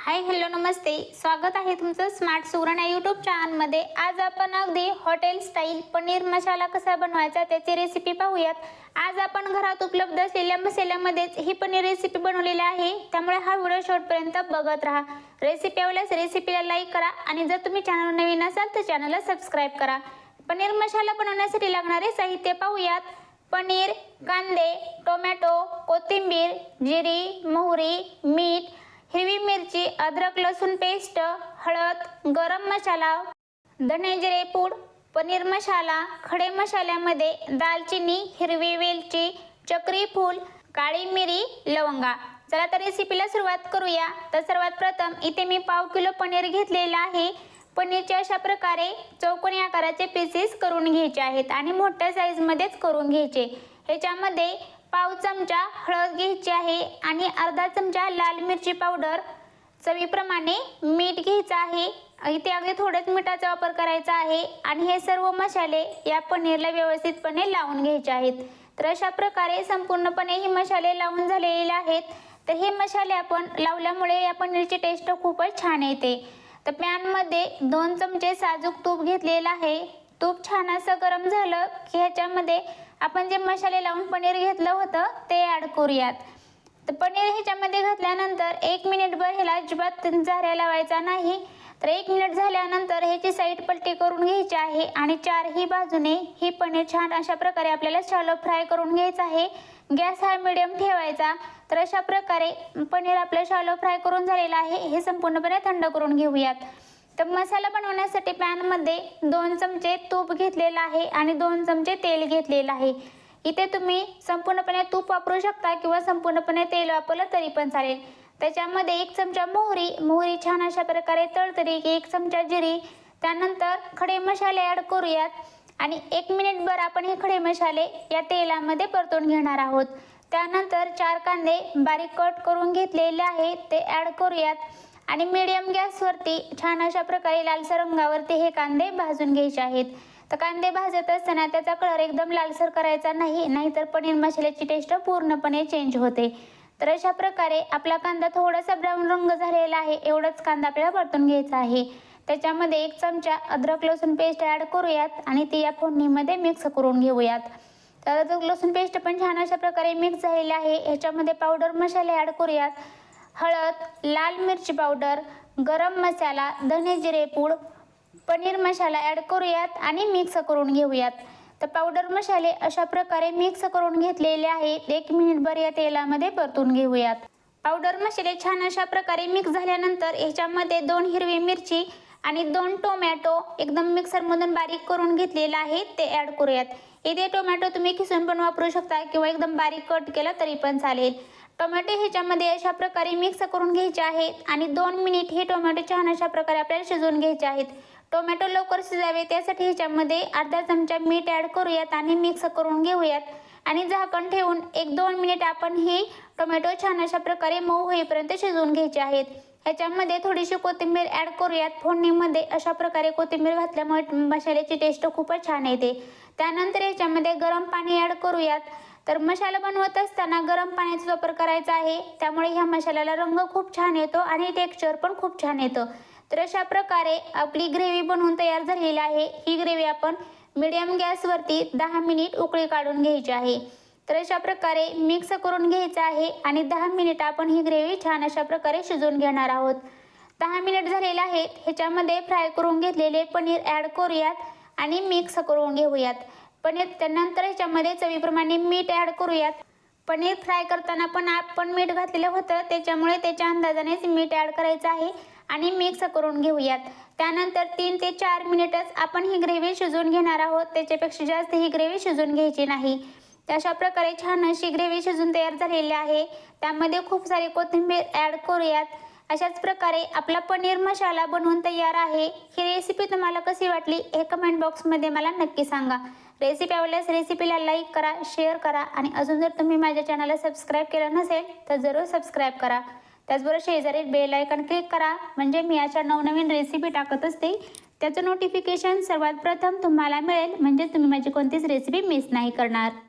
Hi hello नमस्ते, स्वागत आहे तुमचं स्मार्ट सुगरण या यूट्यूब चॅनलमध्ये। आज आपण अगदी हॉटेल स्टाईल पनीर मसाला कसा बनवायचा त्याची रेसिपी पाहूयात। आज आपण घरात उपलब्ध असलेल्या मसाल्यामध्येच ही पनीर रेसिपी बनवलेली आहे, त्यामुळे हा व्हिडिओ शेवटपर्यंत बघत राहा। रेसिपी आवडल्यास रेसिपीला लाईक करा आणि जर तुम्ही चॅनलवर नवीन असाल तर चॅनलला सबस्क्राइब करा। पनीर मसाला बनवण्यासाठी लागणारे साहित्य पाहूयात। पनीर, कांदे, टोमॅटो, कोथिंबीर, जिरी, मोहरी, मीठ, हिरवी मिरची, अद्रक लसूण पेस्ट, हळद, गरम मसाला, धने जिरे पूड, पनीर मसाला, खडे मसाल्यामध्ये दालचिनी, हिरवी वेलची, चक्री फूल, काळी मिरी, लवंगा। चला तर रेसिपीला सुरुवात करूया। तर सर्वात प्रथम इथे मी पाव किलो पनीर घेतलेला आहे। पनीरचे अशा प्रकारे चौकोनी आकाराचे पीसेस करून घ्यायचे आहेत आणि मोठ्या साईज मध्येच करून घ्यायचे। ह्याच्यामध्ये पाव चमचा हळद घ्यायची आहे आणि अर्धा चमचा लाल मिरची पावडर, चवीप्रमाणे मीठ घ्यायचं आहे। इथे अगदी थोडेच मिठाचा वापर करायचा आहे आणि हे सर्व मसाले या पनीरला व्यवस्थितपणे लावून घ्यायचे आहेत। तर अशा प्रकारे संपूर्णपणे हे मसाले लावून झालेले आहेत। तर हे मसाले आपण लावल्यामुळे या पनीरची टेस्ट खूपच छान येते। तर पॅन मध्ये 2 चमचे साजूक तूप घेतलेलं आहे। तूप छान असं गरम झालं की ह्याच्यामध्ये आपण जे मसाले लावून पनीर घेतलं होतं ते ॲड करूयात। तर पनीर ह्याच्यामध्ये घातल्यानंतर 1 मिनिटभर ह्याला अजिबात झाऱ्या लावायचा नाही। तर 1 मिनिट झाल्यानंतर ह्याची साईड पलटी करून घ्यायची आहे आणि चारही बाजूने ही पनीर छान अशा प्रकारे आपल्याला शॅलो फ्राय करून घ्यायचा आहे। गॅस हा मिडियम ठेवायचा। तर अशा प्रकारे पनीर आपलं शॅलो फ्राय करून झालेलं आहे, हे संपूर्णपणे थंड करून घेऊयात। तर मसाला बनवण्यासाठी पॅन मध्ये 2 चमचे तूप घेतलेला आहे आणि 2 चमचे तेल घेतलेलं आहे। इथे तुम्ही संपूर्णपणे तूप वापरू शकता किंवा संपूर्णपणे तेल वापरलं तरी पण चालेल। त्याच्यामध्ये 1 चमचा मोहरी छान अशा प्रकारे तळतळली की 1 चमचा जिरी, त्यानंतर खडे मसाले ॲड करूयात आणि 1 मिनिटभर आपण हे खडे मसाले या तेलामध्ये परतून घेणार आहोत। त्यानंतर 4 कांदे बारीक कट करून घेतलेले आहेत ते ॲड करूयात आणि मीडियम गॅसवरती छान अशा प्रकारे लालसर रंगावरती हे कांदे भाजून घ्यायचे आहेत। तर कांदे भाजत असताना त्याचा कलर एकदम लालसर करायचा नाही, नाहीतर पनीर मसाल्याची टेस्ट पूर्णपणे चेंज होते। तर अशा प्रकारे आपला कांदा थोडासा ब्राऊन रंग झालेला आहे, एवढाच कांदा आपल्याला परतून घ्यायचा आहे। त्याच्यामध्ये 1 चमचा अद्रक लसूण पेस्ट ॲड करूयात आणि ती या फोडणीमध्ये मिक्स करून घेऊयात। तर अद्रक लसूण पेस्ट पण छान अशा प्रकारे मिक्स झालेली आहे। ह्याच्यामध्ये पावडर मसाले ॲड करूयात। हळद, लाल मिरची पावडर, गरम मसाला, धने जिरे पूड, पनीर मसाला ॲड करूयात आणि मिक्स करून घेऊयात। तर पावडर मसाले अशा प्रकारे मिक्स करून घेतलेले आहेत। 1 मिनिटभर या तेलामध्ये परतून घेऊयात। पावडर मसाले छान अशा प्रकारे मिक्स झाल्यानंतर ह्याच्यामध्ये 2 हिरवी मिरची आणि 2 टोमॅटो एकदम मिक्सरमधून बारीक करून घेतलेला आहे ते ॲड करूयात। इथे टोमॅटो तुम्ही किसून पण वापरू शकता किंवा एकदम बारीक कट केला तरी पण चालेल। टोमॅटो ह्याच्यामध्ये अशा प्रकारे मिक्स करून घ्यायचे आहेत आणि 2 मिनिट हे टोमॅटो छान अशा प्रकारे आपल्याला शिजवून घ्यायचे आहेत। टोमॅटो लवकर शिजावे त्यासाठी ह्याच्यामध्ये अर्धा चमचा मीठ ॲड करूयात आणि मिक्स करून घेऊयात आणि झाकण ठेवून 1-2 मिनिट आपण ही टोमॅटो छान अशा प्रकारे मऊ होईपर्यंत शिजवून घ्यायचे आहेत। ह्याच्यामध्ये थोडीशी कोथिंबीर ॲड करूयात। फोडणीमध्ये अशा प्रकारे कोथिंबीर घातल्यामुळे मसाल्याची टेस्ट खूपच छान येते। त्यानंतर ह्याच्यामध्ये गरम पाणी ॲड करूयात। तर मसाला बनवत असताना गरम पाण्याचा वापर करायचा आहे, त्यामुळे ह्या मसाल्याला रंग खूप छान येतो आणि टेक्स्चर पण खूप छान येतं। तर अशा प्रकारे आपली ग्रेव्ही बनवून तयार झालेली आहे। ही ग्रेव्ही आपण मीडियम गॅसवरती 10 मिनिट उकळी काढून घ्यायची आहे। तर अशा प्रकारे मिक्स करून घ्यायचं आहे आणि 10 मिनिट आपण ही ग्रेव्ही छान अशा प्रकारे शिजवून घेणार आहोत। 10 मिनिट झालेले आहेत। ह्याच्यामध्ये फ्राय करून घेतलेले पनीर ॲड करूयात आणि मिक्स करून घेऊयात। पनीर त्यानंतर ह्याच्यामध्ये चवीप्रमाणे मीठ ॲड करूयात। पनीर फ्राय करताना पण आपण मीठ घातलेलं होतं, त्याच्यामुळे त्याच्या अंदाजानेच मीठ ॲड करायचं आहे आणि मिक्स करून घेऊयात। त्यानंतर 3 ते 4 मिनिटच आपण ही ग्रेव्ही शिजवून घेणार आहोत, त्याच्यापेक्षा जास्त ही ग्रेव्ही शिजवून घ्यायची नाही। तर अशा प्रकारे छान अशी ग्रेव्ही शिजून तयार झालेली आहे। त्यामध्ये खूप सारी कोथिंबीर ॲड करूयात। अशाच प्रकारे आपला पनीर मसाला बनवून तयार आहे। ही रेसिपी तुम्हाला कशी वाटली हे कमेंट बॉक्समध्ये मला नक्की सांगा। रेसिपी आवडल्यास रेसिपीला लाईक करा, शेअर करा आणि अजून जर तुम्ही माझ्या चॅनलला सबस्क्राईब केलं नसेल तर जरूर सबस्क्राईब करा। त्याचबरोबर शेजारी बेल आयकॉन क्लिक करा, म्हणजे मी अशा नवनवीन रेसिपी टाकत असते त्याचं नोटिफिकेशन सर्वात प्रथम तुम्हाला मिळेल, म्हणजे तुम्ही माझी कोणतीच रेसिपी मिस नाही करणार।